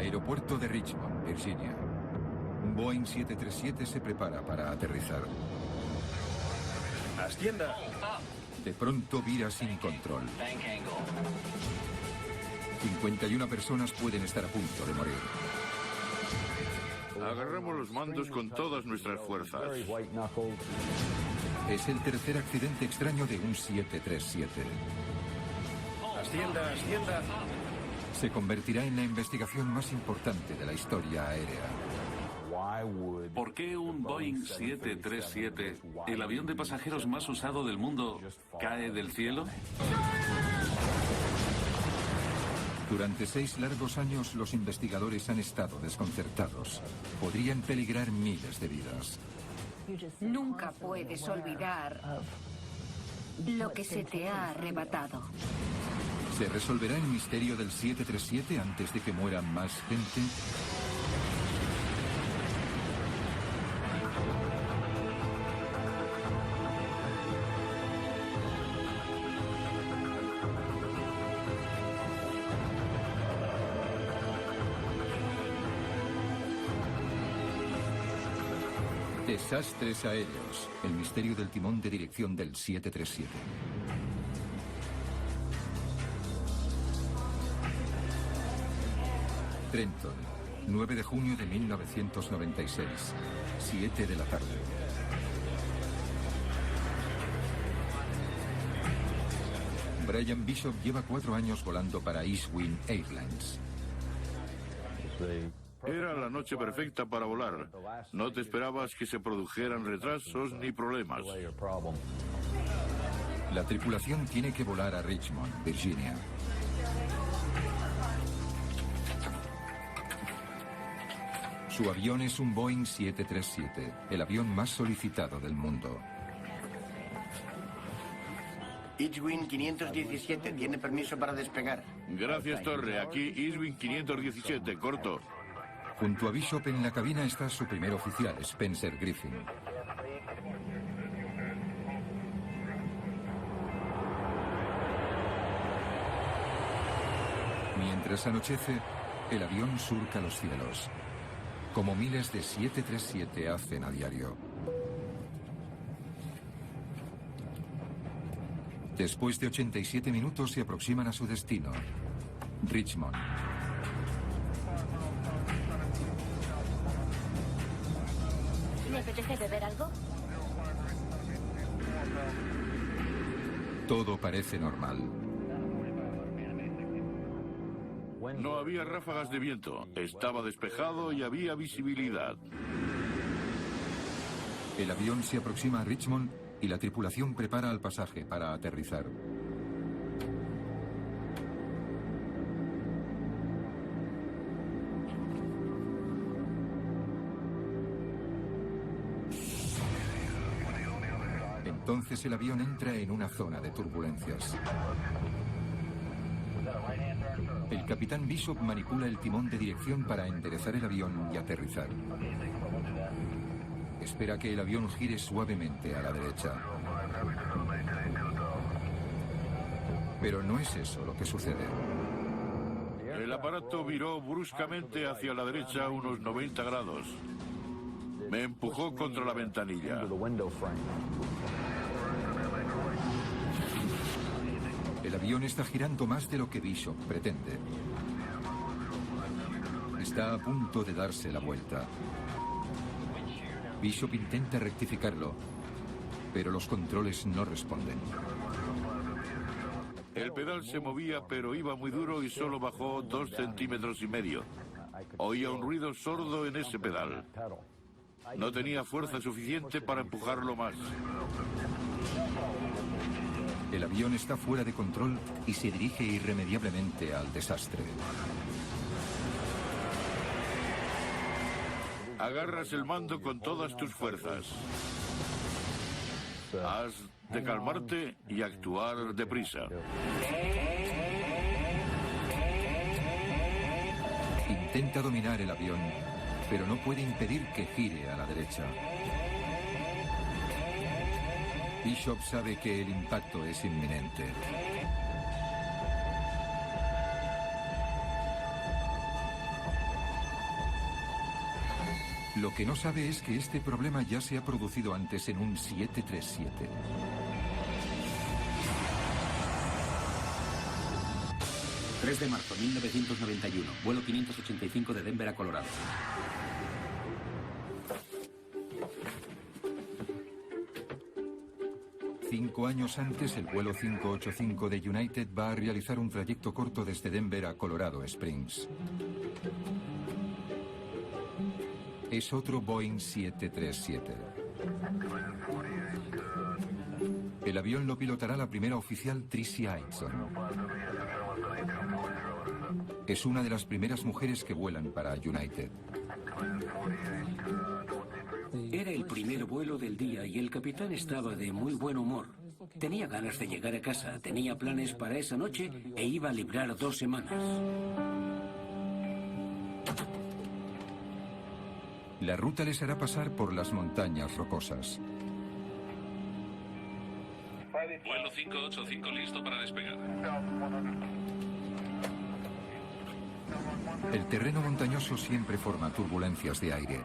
Aeropuerto de Richmond, Virginia. Un Boeing 737 se prepara para aterrizar. ¡Ascienda! De pronto vira sin control. 51 personas pueden estar a punto de morir. Agarramos los mandos con todas nuestras fuerzas. Es el tercer accidente extraño de un 737. ¡Ascienda, ascienda! Se convertirá en la investigación más importante de la historia aérea. ¿Por qué un Boeing 737, el avión de pasajeros más usado del mundo, cae del cielo? Durante 6 largos años los investigadores han estado desconcertados. Podrían peligrar miles de vidas. Nunca puedes olvidar lo que se te ha arrebatado. ¿Se resolverá el misterio del 737 antes de que muera más gente? Desastres aéreos. El misterio del timón de dirección del 737. Trenton, 9 de junio de 1996, 7 de la tarde. Brian Bishop lleva 4 años volando para Eastwind Airlines. Era la noche perfecta para volar. No te esperabas que se produjeran retrasos ni problemas. La tripulación tiene que volar a Richmond, Virginia. Su avión es un Boeing 737, el avión más solicitado del mundo. Eastwind 517, tiene permiso para despegar. Gracias, Torre. Aquí Eastwind 517, corto. Junto a Bishop en la cabina está su primer oficial, Spencer Griffin. Mientras anochece, el avión surca los cielos, como miles de 737 hacen a diario. Después de 87 minutos se aproximan a su destino, Richmond. ¿Le apetece beber algo? Todo parece normal. No había ráfagas de viento. Estaba despejado y había visibilidad. El avión se aproxima a Richmond y la tripulación prepara al pasaje para aterrizar. Entonces el avión entra en una zona de turbulencias. El capitán Bishop manipula el timón de dirección para enderezar el avión y aterrizar. Espera que el avión gire suavemente a la derecha. Pero no es eso lo que sucede. El aparato viró bruscamente hacia la derecha unos 90 grados. Me empujó contra la ventanilla. El avión está girando más de lo que Bishop pretende. Está a punto de darse la vuelta. Bishop intenta rectificarlo, pero los controles no responden. El pedal se movía, pero iba muy duro y solo bajó 2,5 centímetros. Oía un ruido sordo en ese pedal. No tenía fuerza suficiente para empujarlo más. El avión está fuera de control y se dirige irremediablemente al desastre. Agarras el mando con todas tus fuerzas. Has de calmarte y actuar deprisa. Intenta dominar el avión, pero no puede impedir que gire a la derecha. Bishop sabe que el impacto es inminente. Lo que no sabe es que este problema ya se ha producido antes en un 737. ...3 de marzo, 1991, vuelo 585 de Denver a Colorado. Cinco años antes, el vuelo 585 de United va a realizar un trayecto corto desde Denver a Colorado Springs. Es otro Boeing 737. El avión lo pilotará la primera oficial Tricia Aitson. Es una de las primeras mujeres que vuelan para United. Era el primer vuelo del día y el capitán estaba de muy buen humor. Tenía ganas de llegar a casa, tenía planes para esa noche e iba a librar 2 semanas. La ruta les hará pasar por las montañas rocosas. Vuelo 585 listo para despegar. El terreno montañoso siempre forma turbulencias de aire.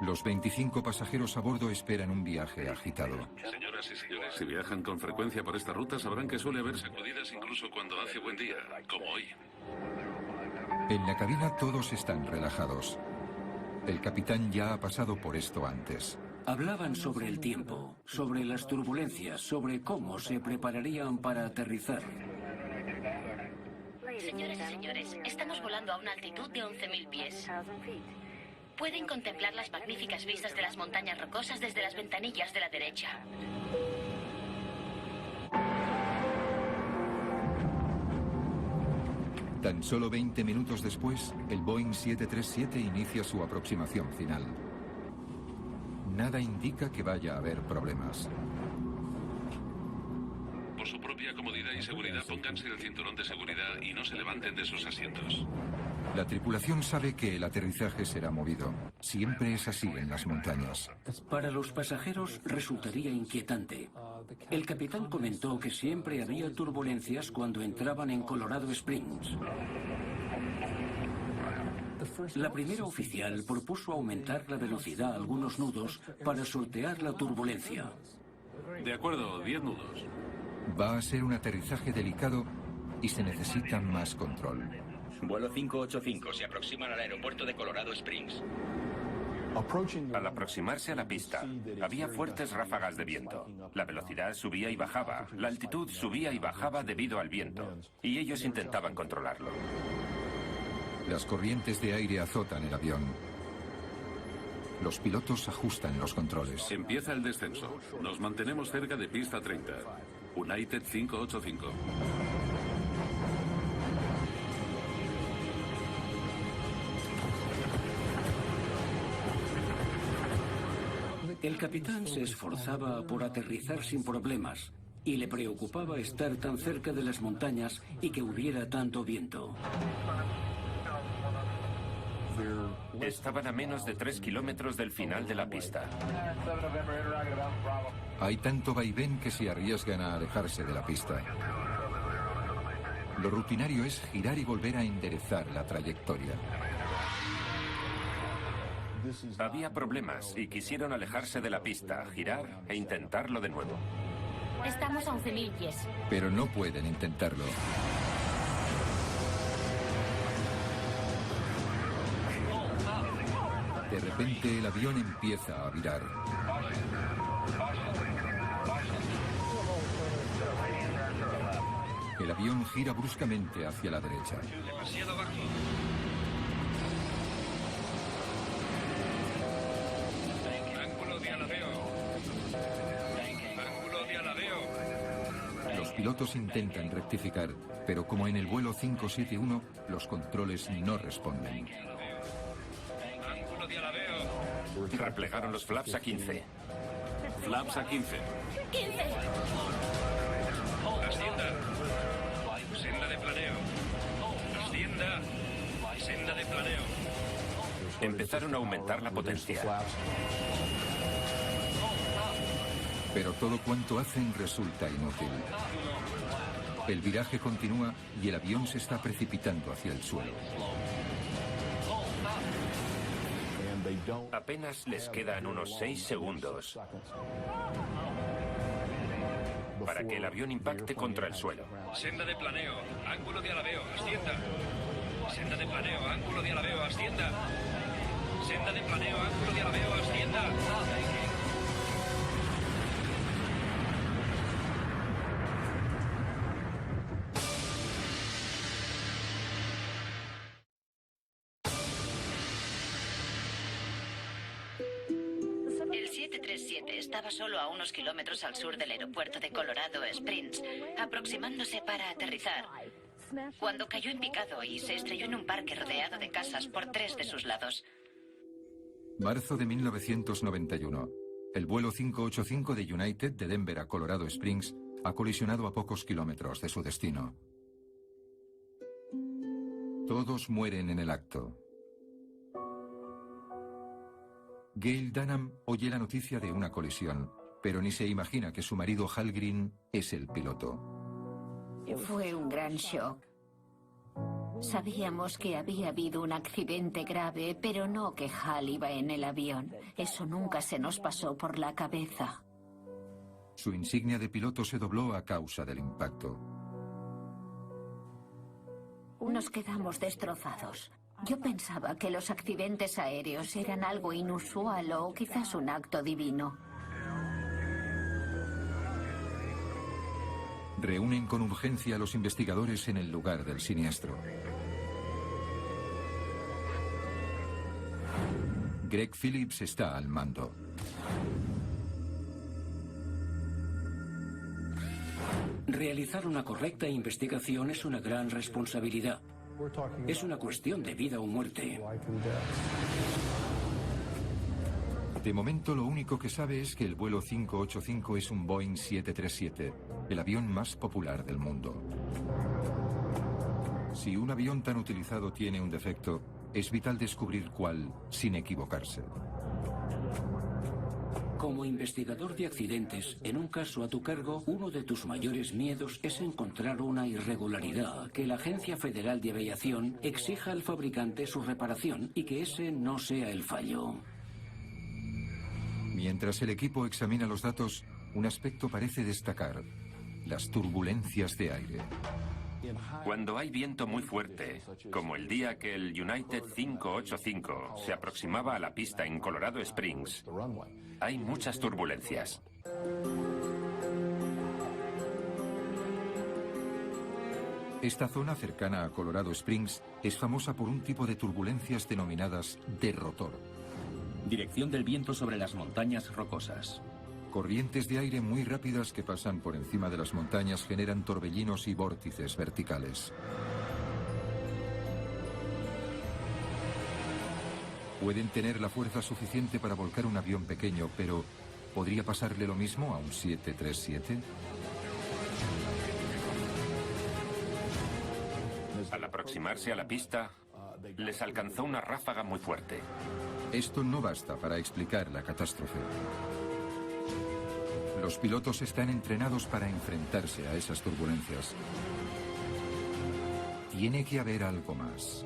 Los 25 pasajeros a bordo esperan un viaje agitado. Señoras y señores, si viajan con frecuencia por esta ruta sabrán que suele haber sacudidas incluso cuando hace buen día, como hoy. En la cabina todos están relajados. El capitán ya ha pasado por esto antes. Hablaban sobre el tiempo, sobre las turbulencias, sobre cómo se prepararían para aterrizar. Señoras y señores, estamos volando a una altitud de 11.000 pies. Pueden contemplar las magníficas vistas de las montañas rocosas desde las ventanillas de la derecha. Tan solo 20 minutos después, el Boeing 737 inicia su aproximación final. Nada indica que vaya a haber problemas. Por su propia comodidad y seguridad, pónganse el cinturón de seguridad y no se levanten de sus asientos. La tripulación sabe que el aterrizaje será movido. Siempre es así en las montañas. Para los pasajeros resultaría inquietante. El capitán comentó que siempre había turbulencias cuando entraban en Colorado Springs. La primera oficial propuso aumentar la velocidad a algunos nudos para sortear la turbulencia. De acuerdo, 10 nudos. Va a ser un aterrizaje delicado y se necesita más control. Vuelo 585 se aproximan al aeropuerto de Colorado Springs. Al aproximarse a la pista, había fuertes ráfagas de viento. La velocidad subía y bajaba, la altitud subía y bajaba debido al viento, y ellos intentaban controlarlo. Las corrientes de aire azotan el avión. Los pilotos ajustan los controles. Empieza el descenso. Nos mantenemos cerca de pista 30. United 585. El capitán se esforzaba por aterrizar sin problemas y le preocupaba estar tan cerca de las montañas y que hubiera tanto viento. Estaban a menos de 3 kilómetros del final de la pista. Hay tanto vaivén que se arriesgan a alejarse de la pista. Lo rutinario es girar y volver a enderezar la trayectoria. Había problemas y quisieron alejarse de la pista, girar e intentarlo de nuevo. Estamos a 11.000 pies. Pero no pueden intentarlo. De repente el avión empieza a virar. El avión gira bruscamente hacia la derecha. Demasiado bajo. Ángulo de aladeo. Ángulo de aladeo. Los pilotos intentan rectificar, pero como en el vuelo 571, los controles no responden. Ángulo de aladeo. Replegaron los flaps a 15. Flaps a 15. 15. Ascienda. Senda de planeo. Ascienda. Senda de planeo. Empezaron a aumentar la potencia. Pero todo cuanto hacen resulta inútil. El viraje continúa y el avión se está precipitando hacia el suelo. Apenas les quedan unos 6 segundos para que el avión impacte contra el suelo. Senda de planeo, ángulo de alabeo, ascienda. Senda de planeo, ángulo de alabeo, ascienda. Senda de planeo, ángulo de alabeo, ascienda. El 737 estaba solo a unos kilómetros al sur del aeropuerto de Colorado Springs, aproximándose para aterrizar, cuando cayó en picado y se estrelló en un parque rodeado de casas por 3 de sus lados. Marzo de 1991. El vuelo 585 de United de Denver a Colorado Springs ha colisionado a pocos kilómetros de su destino. Todos mueren en el acto. Gail Dunham oye la noticia de una colisión, pero ni se imagina que su marido Hal Green es el piloto. Fue un gran shock. Sabíamos que había habido un accidente grave, pero no que Hal iba en el avión. Eso nunca se nos pasó por la cabeza. Su insignia de piloto se dobló a causa del impacto. Nos quedamos destrozados. Yo pensaba que los accidentes aéreos eran algo inusual o quizás un acto divino. Reúnen con urgencia a los investigadores en el lugar del siniestro. Greg Phillips está al mando. Realizar una correcta investigación es una gran responsabilidad. Es una cuestión de vida o muerte. De momento, lo único que sabe es que el vuelo 585 es un Boeing 737, el avión más popular del mundo. Si un avión tan utilizado tiene un defecto, es vital descubrir cuál, sin equivocarse. Como investigador de accidentes, en un caso a tu cargo, uno de tus mayores miedos es encontrar una irregularidad, que la Agencia Federal de Aviación exija al fabricante su reparación y que ese no sea el fallo. Mientras el equipo examina los datos, un aspecto parece destacar: las turbulencias de aire. Cuando hay viento muy fuerte, como el día que el United 585 se aproximaba a la pista en Colorado Springs, hay muchas turbulencias. Esta zona cercana a Colorado Springs es famosa por un tipo de turbulencias denominadas de rotor. Dirección del viento sobre las montañas rocosas. Corrientes de aire muy rápidas que pasan por encima de las montañas generan torbellinos y vórtices verticales. Pueden tener la fuerza suficiente para volcar un avión pequeño, pero ¿podría pasarle lo mismo a un 737? Al aproximarse a la pista, les alcanzó una ráfaga muy fuerte. Esto no basta para explicar la catástrofe. Los pilotos están entrenados para enfrentarse a esas turbulencias. Tiene que haber algo más.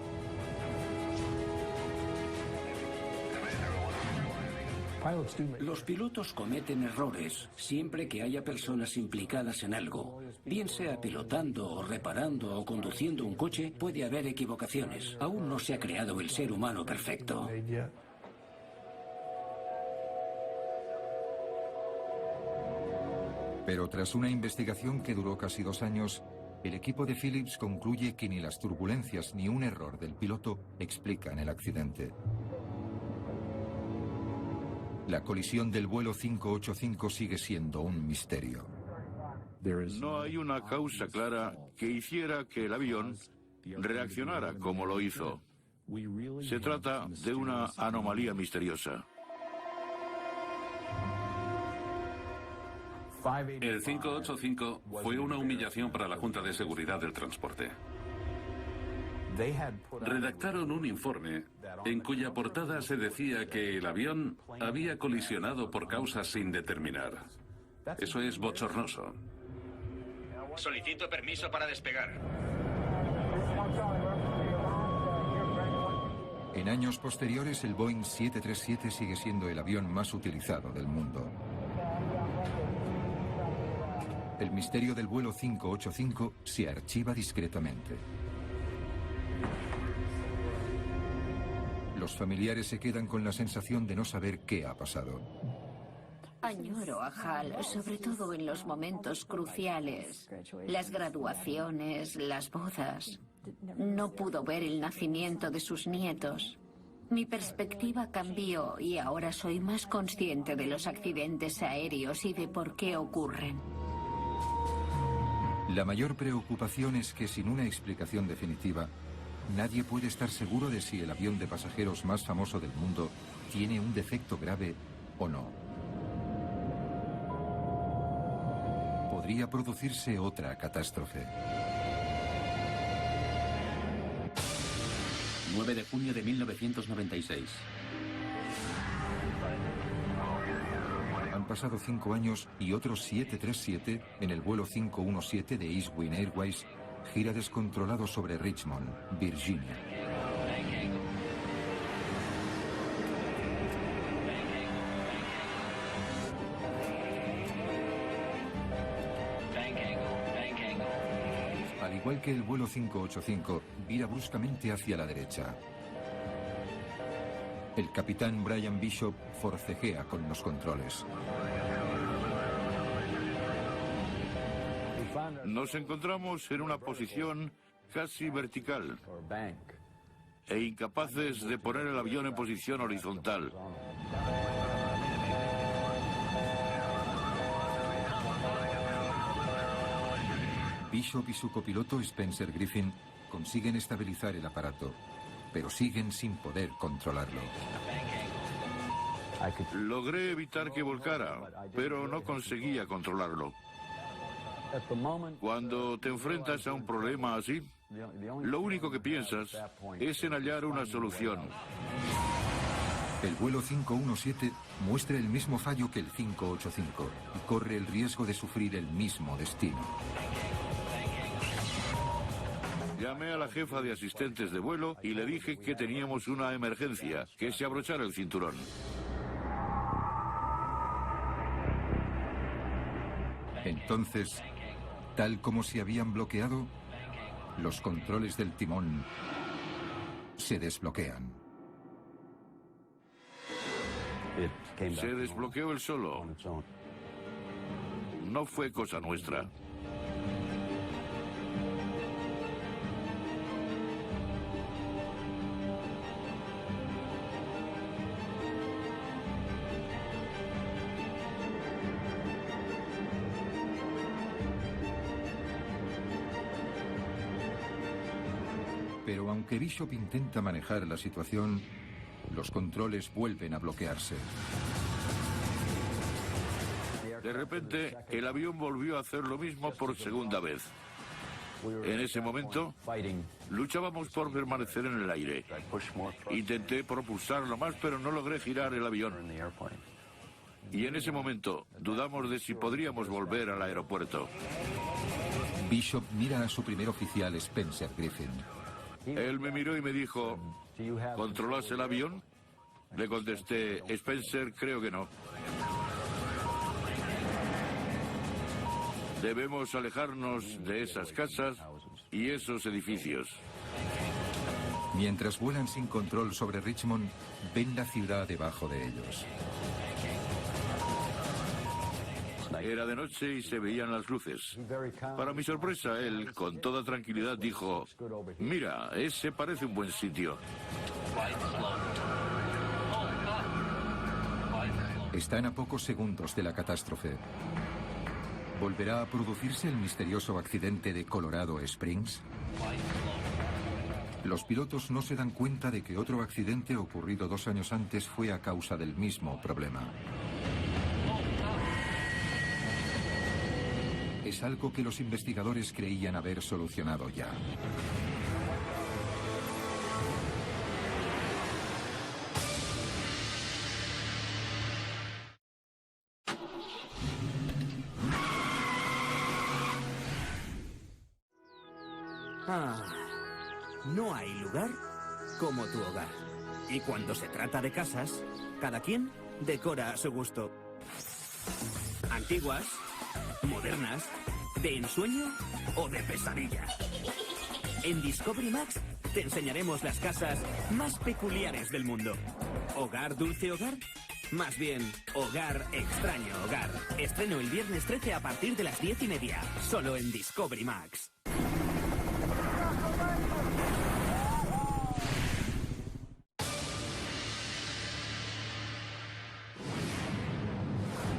Los pilotos cometen errores siempre que haya personas implicadas en algo. Bien sea pilotando o reparando o conduciendo un coche, puede haber equivocaciones. Aún no se ha creado el ser humano perfecto. Pero tras una investigación que duró casi 2 años, el equipo de Phillips concluye que ni las turbulencias ni un error del piloto explican el accidente. La colisión del vuelo 585 sigue siendo un misterio. No hay una causa clara que hiciera que el avión reaccionara como lo hizo. Se trata de una anomalía misteriosa. El 585 fue una humillación para la Junta de Seguridad del Transporte. Redactaron un informe en cuya portada se decía que el avión había colisionado por causas sin determinar. Eso es bochornoso. Solicito permiso para despegar. En años posteriores, el Boeing 737 sigue siendo el avión más utilizado del mundo. El misterio del vuelo 585 se archiva discretamente. Los familiares se quedan con la sensación de no saber qué ha pasado. Añoro a Hal, sobre todo en los momentos cruciales. Las graduaciones, las bodas. No pudo ver el nacimiento de sus nietos. Mi perspectiva cambió y ahora soy más consciente de los accidentes aéreos y de por qué ocurren. La mayor preocupación es que sin una explicación definitiva, nadie puede estar seguro de si el avión de pasajeros más famoso del mundo tiene un defecto grave o no. Podría producirse otra catástrofe. 9 de junio de 1996. Han pasado 5 años y otro 737 en el vuelo 517 de Eastwing Airways gira descontrolado sobre Richmond, Virginia. Al igual que el vuelo 585, vira bruscamente hacia la derecha. El capitán Brian Bishop forcejea con los controles. Nos encontramos en una posición casi vertical e incapaces de poner el avión en posición horizontal. Bishop y su copiloto Spencer Griffin consiguen estabilizar el aparato, pero siguen sin poder controlarlo. Logré evitar que volcara, pero no conseguía controlarlo. Cuando te enfrentas a un problema así, lo único que piensas es en hallar una solución. El vuelo 517 muestra el mismo fallo que el 585 y corre el riesgo de sufrir el mismo destino. Llamé a la jefa de asistentes de vuelo y le dije que teníamos una emergencia, que se abrochara el cinturón. Entonces, tal como se habían bloqueado, los controles del timón se desbloquean. Se desbloqueó él solo. No fue cosa nuestra. Pero aunque Bishop intenta manejar la situación, los controles vuelven a bloquearse. De repente, el avión volvió a hacer lo mismo por segunda vez. En ese momento, luchábamos por permanecer en el aire. Intenté propulsarlo más, pero no logré girar el avión. Y en ese momento, dudamos de si podríamos volver al aeropuerto. Bishop mira a su primer oficial, Spencer Griffin. Él me miró y me dijo, ¿controlas el avión? Le contesté, Spencer, creo que no. Debemos alejarnos de esas casas y esos edificios. Mientras vuelan sin control sobre Richmond, ven la ciudad debajo de ellos. Era de noche y se veían las luces. Para mi sorpresa, él, con toda tranquilidad, dijo, mira, ese parece un buen sitio. Están a pocos segundos de la catástrofe. ¿Volverá a producirse el misterioso accidente de Colorado Springs? Los pilotos no se dan cuenta de que otro accidente ocurrido 2 años antes fue a causa del mismo problema. Es algo que los investigadores creían haber solucionado ya. No hay lugar como tu hogar. Y cuando se trata de casas, cada quien decora a su gusto. Antiguas, modernas, de ensueño o de pesadilla. En Discovery Max te enseñaremos las casas más peculiares del mundo. ¿Hogar dulce hogar? Más bien, Hogar extraño hogar. Estreno el viernes 13 a partir de las 10:30. Solo en Discovery Max.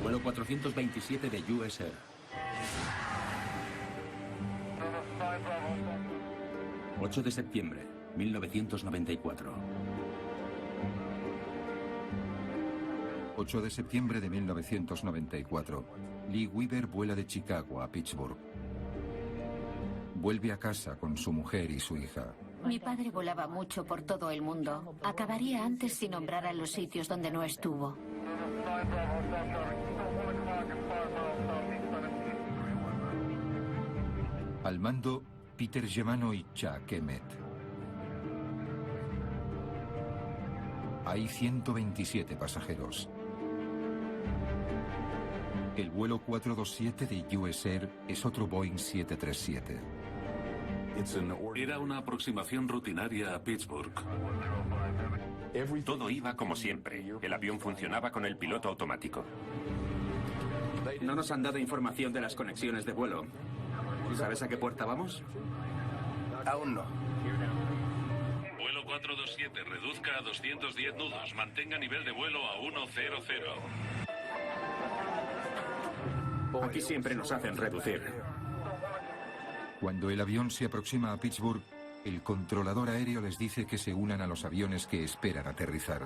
Vuelo 427 de US Air. 8 de septiembre, 1994. 8 de septiembre de 1994. Lee Weaver vuela de Chicago a Pittsburgh. Vuelve a casa con su mujer y su hija. Mi padre volaba mucho por todo el mundo. Acabaría antes si nombrara los sitios donde no estuvo. Al mando, Peter Germano y Chuck Emmett. Hay 127 pasajeros. El vuelo 427 de US Air es otro Boeing 737. Era una aproximación rutinaria a Pittsburgh. Todo iba como siempre. El avión funcionaba con el piloto automático. No nos han dado información de las conexiones de vuelo. ¿Sabes a qué puerta vamos? Aún no. Vuelo 427, reduzca a 210 nudos. Mantenga nivel de vuelo a 100. Aquí siempre nos hacen reducir. Cuando el avión se aproxima a Pittsburgh, el controlador aéreo les dice que se unan a los aviones que esperan aterrizar.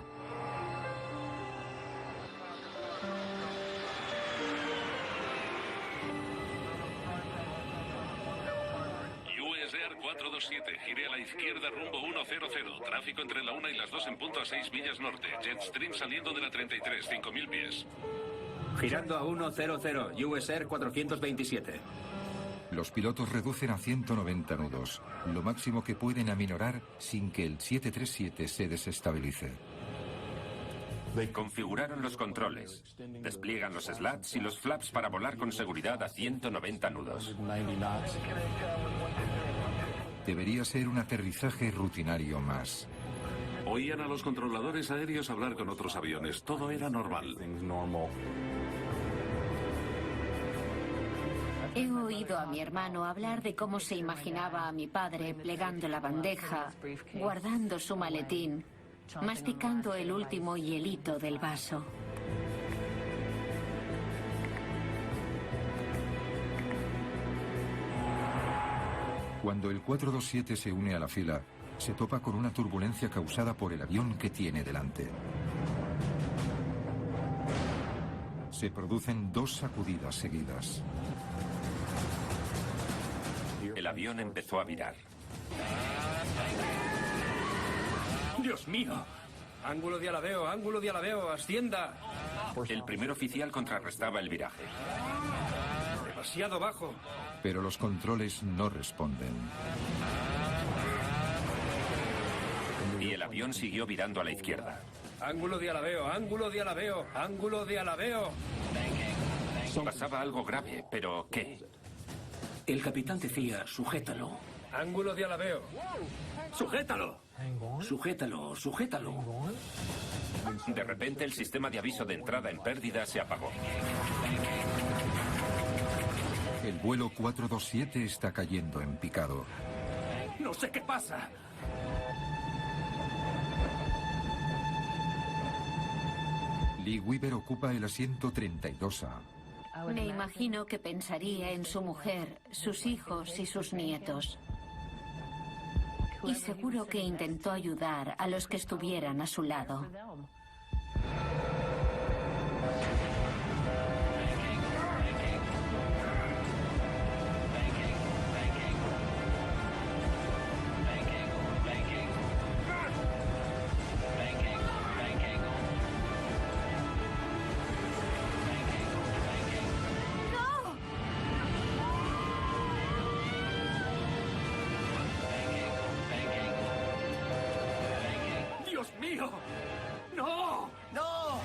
US Air 427, gire a la izquierda rumbo 100. Tráfico entre la 1 y las 2 en punto a 6 millas norte. Jetstream saliendo de la 33, 5000 pies. Girando a 100, US Air 427. Los pilotos reducen a 190 nudos, lo máximo que pueden aminorar sin que el 737 se desestabilice. Configuraron los controles. Despliegan los slats y los flaps para volar con seguridad a 190 nudos. Debería ser un aterrizaje rutinario más. Oían a los controladores aéreos hablar con otros aviones. Todo era normal. He oído a mi hermano hablar de cómo se imaginaba a mi padre plegando la bandeja, guardando su maletín, masticando el último hielito del vaso. Cuando el 427 se une a la fila, se topa con una turbulencia causada por el avión que tiene delante. Se producen 2 sacudidas seguidas. El avión empezó a virar. ¡Dios mío! Ángulo de alabeo, ascienda. El primer oficial contrarrestaba el viraje. Demasiado bajo. Pero los controles no responden. Y el avión siguió virando a la izquierda. Ángulo de alabeo. Pasaba algo grave, pero ¿qué? El capitán decía, sujétalo. Ángulo de alabeo. ¡Sujétalo! Sujétalo. De repente el sistema de aviso de entrada en pérdida se apagó. El vuelo 427 está cayendo en picado. No sé qué pasa. Lee Weaver ocupa el asiento 32A. Me imagino que pensaría en su mujer, sus hijos y sus nietos. Y seguro que intentó ayudar a los que estuvieran a su lado. ¡Dios mío! ¡No! ¡No!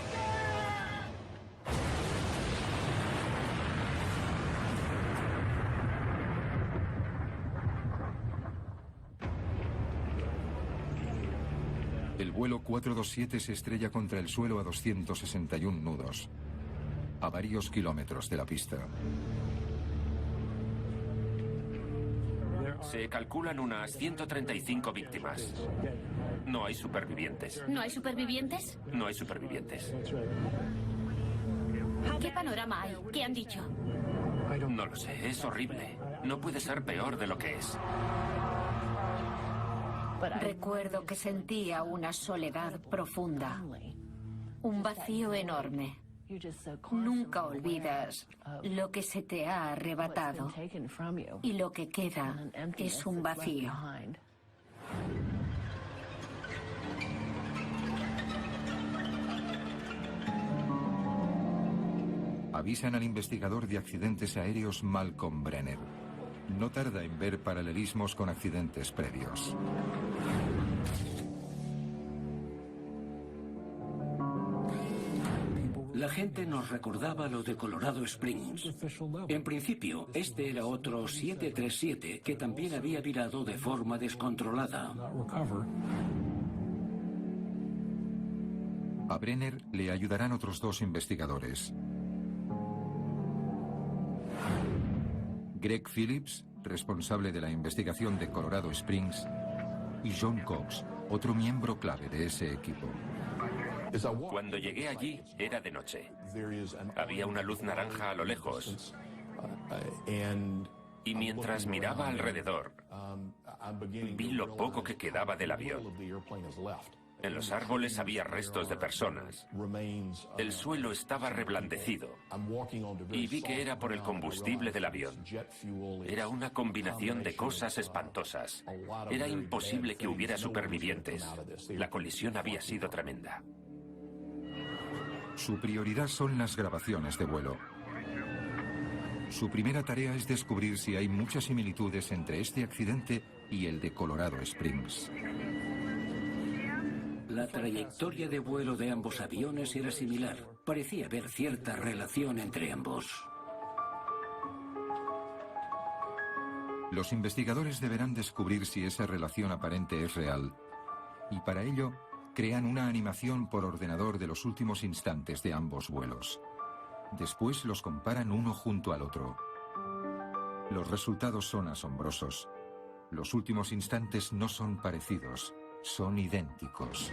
El vuelo 427 se estrella contra el suelo a 261 nudos, a varios kilómetros de la pista. Se calculan unas 135 víctimas. No hay supervivientes. ¿No hay supervivientes? No hay supervivientes. ¿Qué panorama hay? ¿Qué han dicho? No lo sé, es horrible. No puede ser peor de lo que es. Recuerdo que sentía una soledad profunda, un vacío enorme. Nunca olvidas lo que se te ha arrebatado y lo que queda es un vacío. Avisan al investigador de accidentes aéreos Malcolm Brenner. No tarda en ver paralelismos con accidentes previos. La gente nos recordaba lo de Colorado Springs. En principio, este era otro 737 que también había virado de forma descontrolada. A Brenner le ayudarán otros dos investigadores. Greg Phillips, responsable de la investigación de Colorado Springs, y John Cox, otro miembro clave de ese equipo. Cuando llegué allí era de noche. Había una luz naranja a lo lejos. Y mientras miraba alrededor, vi lo poco que quedaba del avión. En los árboles había restos de personas. El suelo estaba reblandecido. Y vi que era por el combustible del avión. Era una combinación de cosas espantosas. Era imposible que hubiera supervivientes. La colisión había sido tremenda. Su prioridad son las grabaciones de vuelo. Su primera tarea es descubrir si hay muchas similitudes entre este accidente y el de Colorado Springs. La trayectoria de vuelo de ambos aviones era similar. Parecía haber cierta relación entre ambos. Los investigadores deberán descubrir si esa relación aparente es real. Y para ello, crean una animación por ordenador de los últimos instantes de ambos vuelos. Después los comparan uno junto al otro. Los resultados son asombrosos. Los últimos instantes no son parecidos. Son idénticos.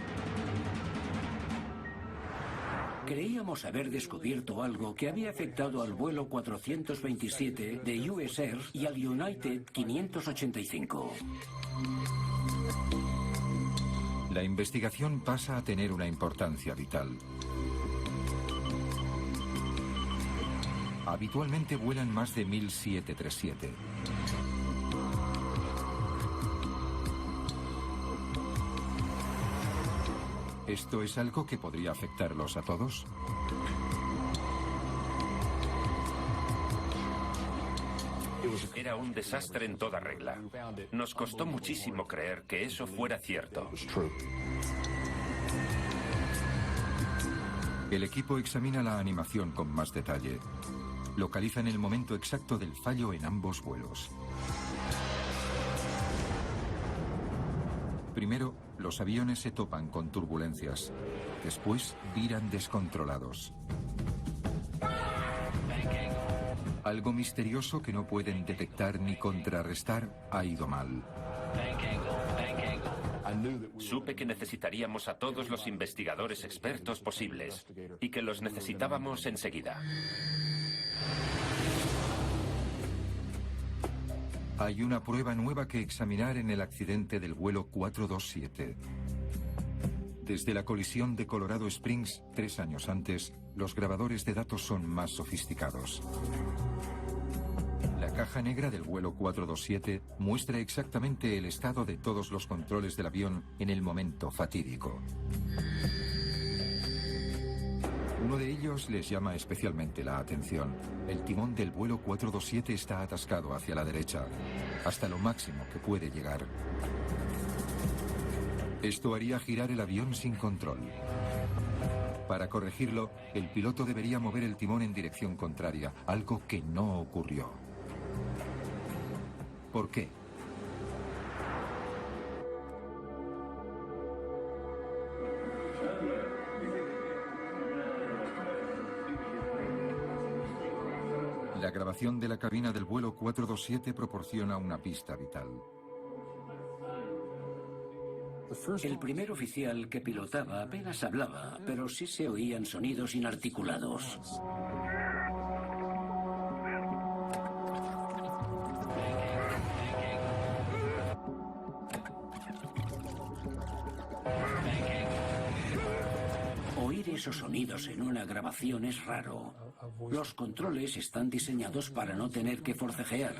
Creíamos haber descubierto algo que había afectado al vuelo 427 de US Air y al United 585. La investigación pasa a tener una importancia vital. Habitualmente vuelan más de 1000 737. ¿Esto es algo que podría afectarlos a todos? Era un desastre en toda regla. Nos costó muchísimo creer que eso fuera cierto. El equipo examina la animación con más detalle. Localizan el momento exacto del fallo en ambos vuelos. Primero, los aviones se topan con turbulencias. Después, viran descontrolados. Algo misterioso que no pueden detectar ni contrarrestar ha ido mal. Supe que necesitaríamos a todos los investigadores expertos posibles y que los necesitábamos enseguida. Hay una prueba nueva que examinar en el accidente del vuelo 427. Desde la colisión de Colorado Springs 3 años antes, los grabadores de datos son más sofisticados. La caja negra del vuelo 427 muestra exactamente el estado de todos los controles del avión en el momento fatídico. Uno de ellos les llama especialmente la atención. El timón del vuelo 427 está atascado hacia la derecha, hasta lo máximo que puede llegar. Esto haría girar el avión sin control. Para corregirlo, el piloto debería mover el timón en dirección contraria, algo que no ocurrió. ¿Por qué? La grabación de la cabina del vuelo 427 proporciona una pista vital. El primer oficial que pilotaba apenas hablaba, pero sí se oían sonidos inarticulados. Oír esos sonidos en una grabación es raro. Los controles están diseñados para no tener que forcejear.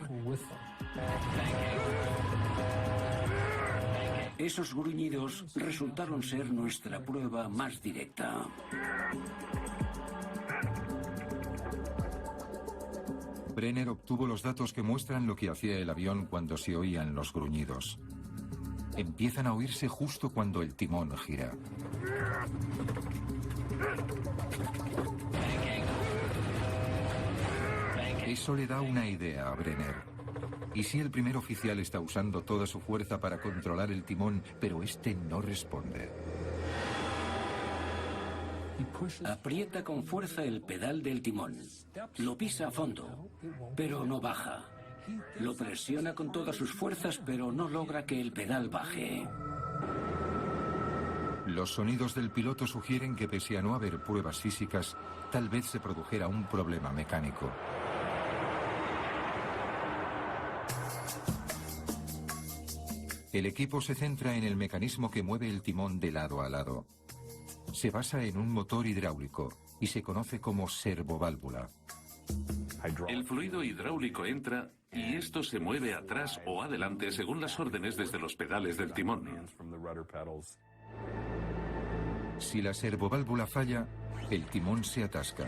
Esos gruñidos resultaron ser nuestra prueba más directa. Brenner obtuvo los datos que muestran lo que hacía el avión cuando se oían los gruñidos. Empiezan a oírse justo cuando el timón gira. Eso le da una idea a Brenner. ¿Y si el primer oficial está usando toda su fuerza para controlar el timón, pero este no responde? Aprieta con fuerza el pedal del timón. Lo pisa a fondo, pero no baja. Lo presiona con todas sus fuerzas, pero no logra que el pedal baje. Los sonidos del piloto sugieren que pese a no haber pruebas físicas, tal vez se produjera un problema mecánico. El equipo se centra en el mecanismo que mueve el timón de lado a lado. Se basa en un motor hidráulico y se conoce como servoválvula. El fluido hidráulico entra y esto se mueve atrás o adelante según las órdenes desde los pedales del timón. Si la servoválvula falla, el timón se atasca.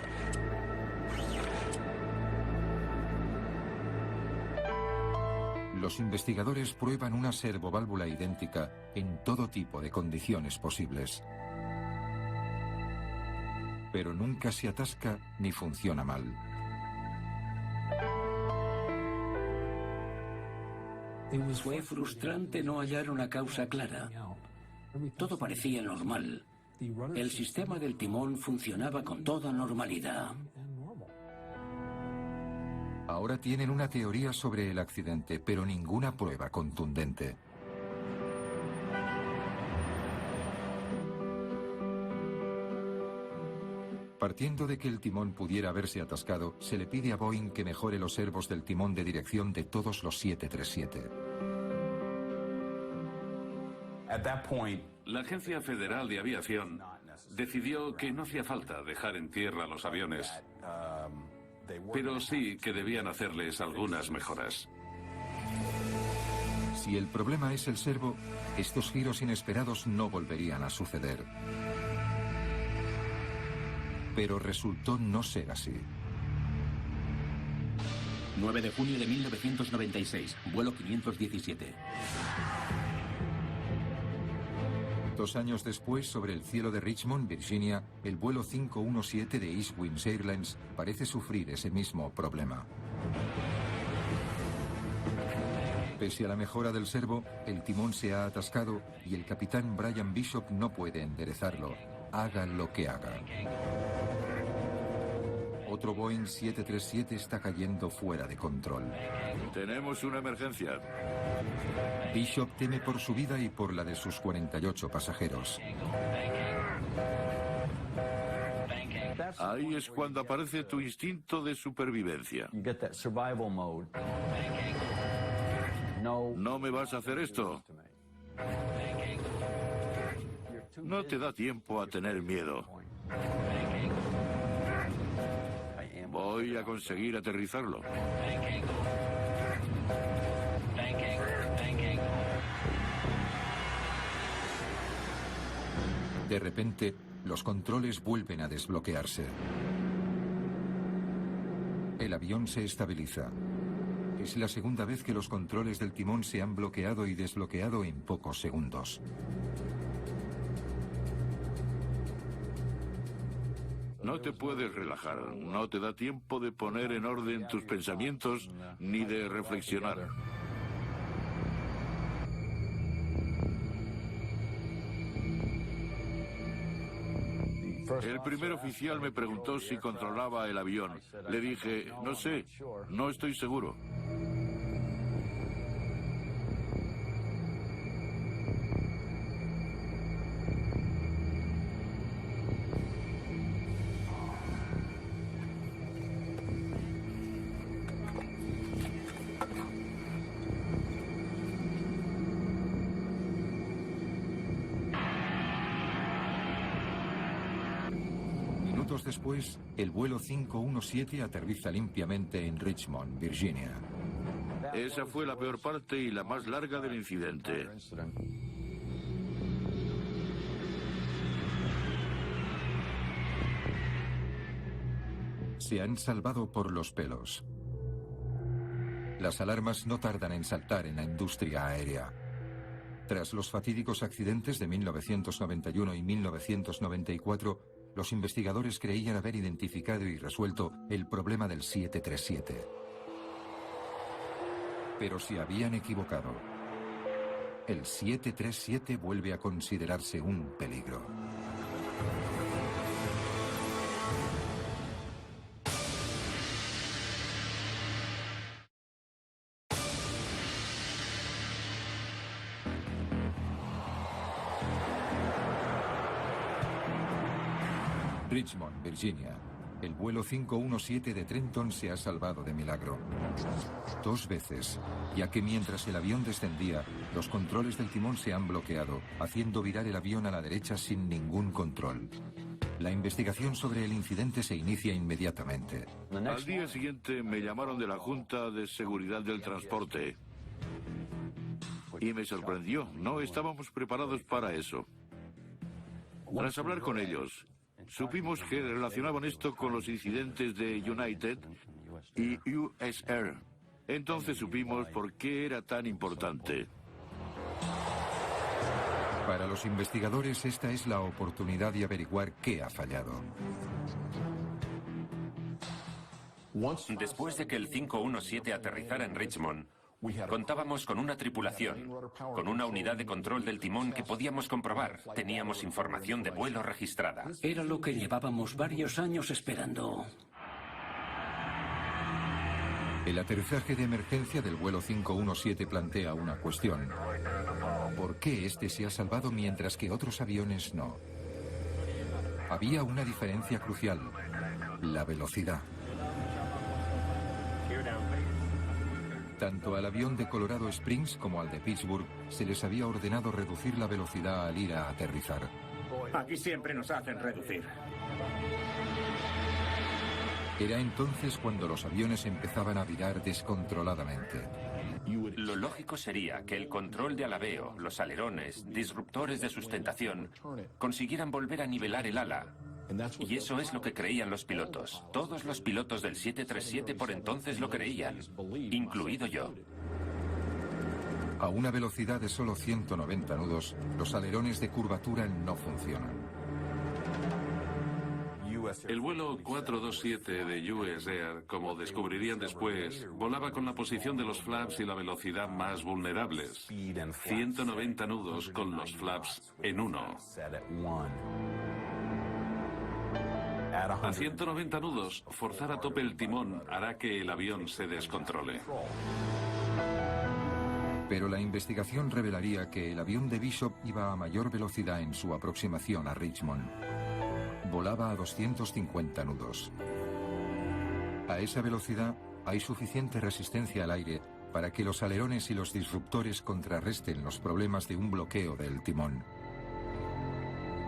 Los investigadores prueban una servoválvula idéntica en todo tipo de condiciones posibles. Pero nunca se atasca ni funciona mal. Fue frustrante no hallar una causa clara. Todo parecía normal. El sistema del timón funcionaba con toda normalidad. Ahora tienen una teoría sobre el accidente, pero ninguna prueba contundente. Partiendo de que el timón pudiera haberse atascado, se le pide a Boeing que mejore los servos del timón de dirección de todos los 737. La Agencia Federal de Aviación decidió que no hacía falta dejar en tierra los aviones, pero sí que debían hacerles algunas mejoras. Si el problema es el servo, estos giros inesperados no volverían a suceder. Pero resultó no ser así. 9 de junio de 1996, vuelo 517. 2 años después, sobre el cielo de Richmond, Virginia, el vuelo 517 de East Winds Airlines parece sufrir ese mismo problema. Pese a la mejora del servo, el timón se ha atascado y el capitán Brian Bishop no puede enderezarlo, haga lo que haga. Otro Boeing 737 está cayendo fuera de control. Tenemos una emergencia. Bishop teme por su vida y por la de sus 48 pasajeros. Ahí es cuando aparece tu instinto de supervivencia. No me vas a hacer esto. No te da tiempo a tener miedo. Voy a conseguir aterrizarlo. De repente, los controles vuelven a desbloquearse. El avión se estabiliza. Es la segunda vez que los controles del timón se han bloqueado y desbloqueado en pocos segundos. No te puedes relajar, no te da tiempo de poner en orden tus pensamientos ni de reflexionar. El primer oficial me preguntó si controlaba el avión. Le dije, no sé, no estoy seguro. Minutos después, el vuelo 517 aterriza limpiamente en Richmond, Virginia. Esa fue la peor parte y la más larga del incidente. Se han salvado por los pelos. Las alarmas no tardan en saltar en la industria aérea. Tras los fatídicos accidentes de 1991 y 1994, los investigadores creían haber identificado y resuelto el problema del 737. Pero se habían equivocado. El 737 vuelve a considerarse un peligro. Richmond, Virginia. El vuelo 517 de Trenton se ha salvado de milagro. 2 veces, ya que mientras el avión descendía, los controles del timón se han bloqueado, haciendo virar el avión a la derecha sin ningún control. La investigación sobre el incidente se inicia inmediatamente. Al día siguiente me llamaron de la Junta de Seguridad del Transporte. Y me sorprendió, no estábamos preparados para eso. Tras hablar con ellos, supimos que relacionaban esto con los incidentes de United y US Air. Entonces supimos por qué era tan importante. Para los investigadores, esta es la oportunidad de averiguar qué ha fallado. Después de que el 517 aterrizara en Richmond, contábamos con una tripulación, con una unidad de control del timón que podíamos comprobar. Teníamos información de vuelo registrada. Era lo que llevábamos varios años esperando. El aterrizaje de emergencia del vuelo 517 plantea una cuestión. ¿Por qué este se ha salvado mientras que otros aviones no? Había una diferencia crucial: la velocidad. Tanto al avión de Colorado Springs como al de Pittsburgh se les había ordenado reducir la velocidad al ir a aterrizar. Aquí siempre nos hacen reducir. Era entonces cuando los aviones empezaban a virar descontroladamente. Lo lógico sería que el control de alabeo, los alerones, disruptores de sustentación, consiguieran volver a nivelar el ala. Y eso es lo que creían los pilotos. Todos los pilotos del 737 por entonces lo creían, incluido yo. A una velocidad de solo 190 nudos, los alerones de curvatura no funcionan. El vuelo 427 de US Air, como descubrirían después, volaba con la posición de los flaps y la velocidad más vulnerables. 190 nudos con los flaps en 1. A 190 nudos, forzar a tope el timón hará que el avión se descontrole. Pero la investigación revelaría que el avión de Bishop iba a mayor velocidad en su aproximación a Richmond. Volaba a 250 nudos. A esa velocidad hay suficiente resistencia al aire para que los alerones y los disruptores contrarresten los problemas de un bloqueo del timón.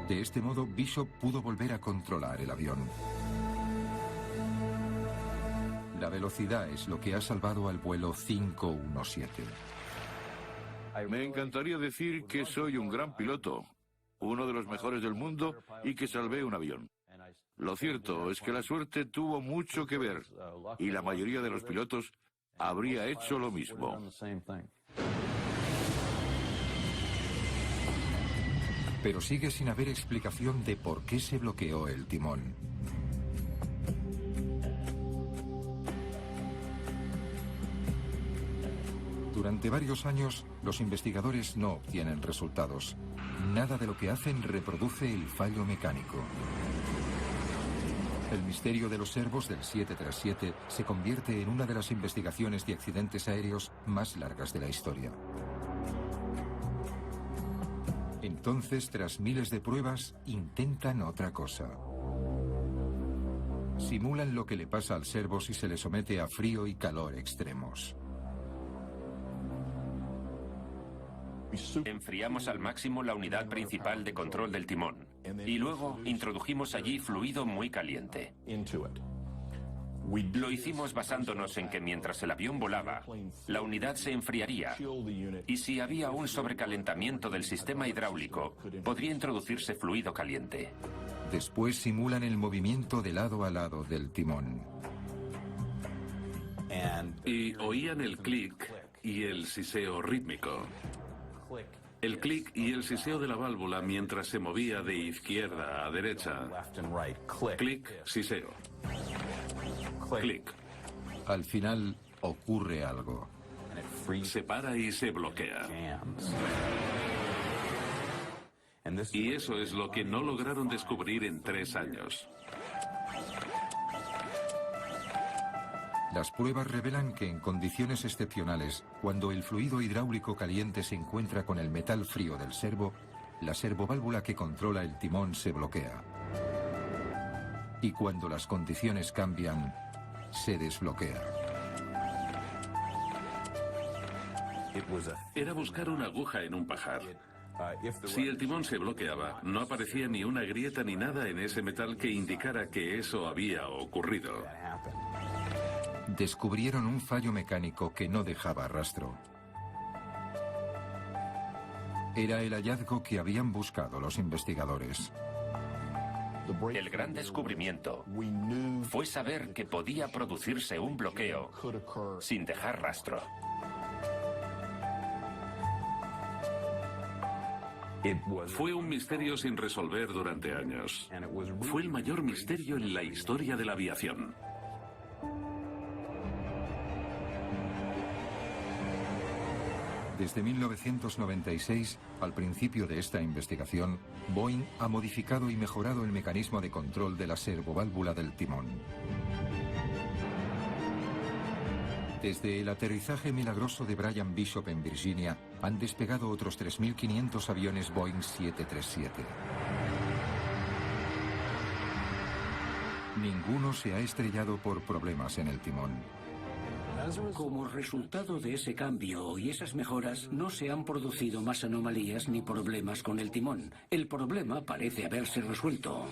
De este modo, Bishop pudo volver a controlar el avión. La velocidad es lo que ha salvado al vuelo 517. Me encantaría decir que soy un gran piloto, uno de los mejores del mundo y que salvé un avión. Lo cierto es que la suerte tuvo mucho que ver y la mayoría de los pilotos habría hecho lo mismo. Pero sigue sin haber explicación de por qué se bloqueó el timón. Durante varios años, los investigadores no obtienen resultados. Nada de lo que hacen reproduce el fallo mecánico. El misterio de los servos del 737 se convierte en una de las investigaciones de accidentes aéreos más largas de la historia. Entonces, tras miles de pruebas, intentan otra cosa. Simulan lo que le pasa al servo si se le somete a frío y calor extremos. Enfriamos al máximo la unidad principal de control del timón y luego introdujimos allí fluido muy caliente. Lo hicimos basándonos en que mientras el avión volaba, la unidad se enfriaría y si había un sobrecalentamiento del sistema hidráulico, podría introducirse fluido caliente. Después simulan el movimiento de lado a lado del timón. Y oían el clic y el siseo rítmico. El clic y el siseo de la válvula mientras se movía de izquierda a derecha. Clic, siseo. Clic. Al final ocurre algo. Se para y se bloquea. Y eso es lo que no lograron descubrir en 3 años. Las pruebas revelan que en condiciones excepcionales, cuando el fluido hidráulico caliente se encuentra con el metal frío del servo, la servoválvula que controla el timón se bloquea. Y cuando las condiciones cambian, se desbloquea. Era buscar una aguja en un pajar. Si el timón se bloqueaba, no aparecía ni una grieta ni nada en ese metal que indicara que eso había ocurrido. Descubrieron un fallo mecánico que no dejaba rastro. Era el hallazgo que habían buscado los investigadores. El gran descubrimiento fue saber que podía producirse un bloqueo sin dejar rastro. Fue un misterio sin resolver durante años. Fue el mayor misterio en la historia de la aviación. Desde 1996, al principio de esta investigación, Boeing ha modificado y mejorado el mecanismo de control de la servoválvula del timón. Desde el aterrizaje milagroso de Brian Bishop en Virginia, han despegado otros 3.500 aviones Boeing 737. Ninguno se ha estrellado por problemas en el timón. Como resultado de ese cambio y esas mejoras, no se han producido más anomalías ni problemas con el timón. El problema parece haberse resuelto.